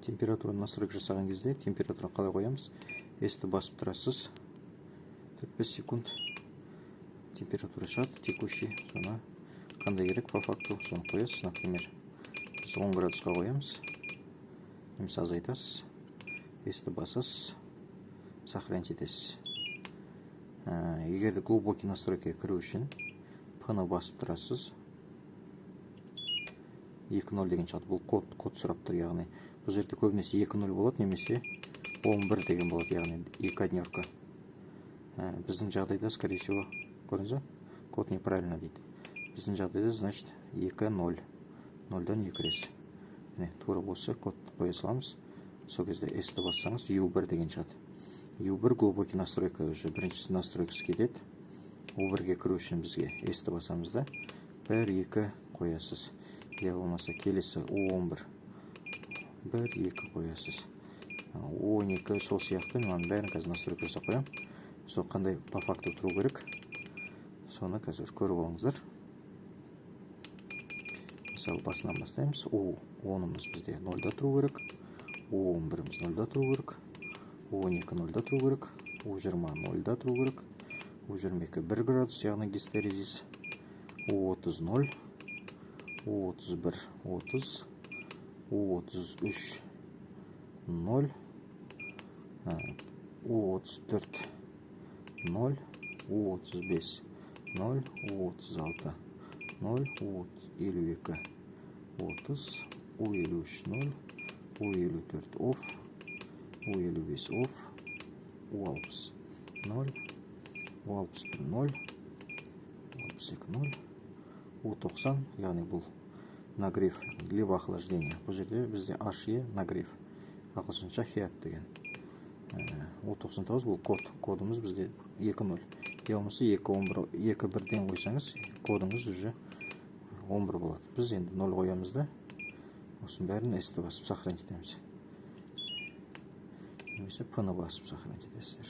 Температураны настройка жасаған кезде температураны қалай қоямыз? S-ті басып тұрасыз. 45 секунд температура шығады, текущий. Соны қандай керек по факту, соны қоясыз. Например, 10 градусқа қоямыз. Немесе азайтасыз. S-ті басасыз. Сохранить етесіз. Егерде глубокий настройкаға кіру үшін P-ны басып тұрасыз. 2.0 деген шығады. Бұл код сұрап тұр, яғни бұл жерде көбінесе 2.0 болады, немесе 11 деген болады, яғни 2.1. Біздің жағдайда, скорее всего, көрдіңіз бе? Код неправильно дейді. Біздің жағдайда, значит, 2.0. 0-дан 2 кіресіз. Тура осы код қоя саламыз. Сол кезде S-ті бассаңыз U1 деген шығады. U1 глубокий настройка, уже біріншісі настройкасы кетеді. U1-ге кіру үшін бізге S-ті басамыз да 1-2 қоясыз. Я болмаса келесі U11 1-2 қоясыз. O12 сол сияқты, мен бәрін қазір настройка жасап қоям. Сол қандай по факту тұру керек, соны қазір көріп алыңыздар. Мысалы басынан бастаймыз. O10-ымыз бізде 0-да тұру керек, O11-іміз 0-да тұру керек, O12 0-да тұру керек, O20 0-да тұру керек, O22 1 градус, яғни гистерезис, O30 0, O31 30, O33 0, O34 0, O35 0, O36 0, O52 30, O53 0, O54 off, O55 off, O60 0, O61 0, O62 0, O90, яғни бұл нагрев, либо охлаждение. Бұл жерде бізде HE нагрев, ағылшынша heat деген. O99 бұл кодымыз бізде 2.0. Я болмаса 2.1-ден қойсаңыз, кодыңыз уже 11 болады. Біз енді 0 қоямыз да, осының бәрін S-ті басып сохранить етеміз. Немесе P-ны басып сохранить етесіздер.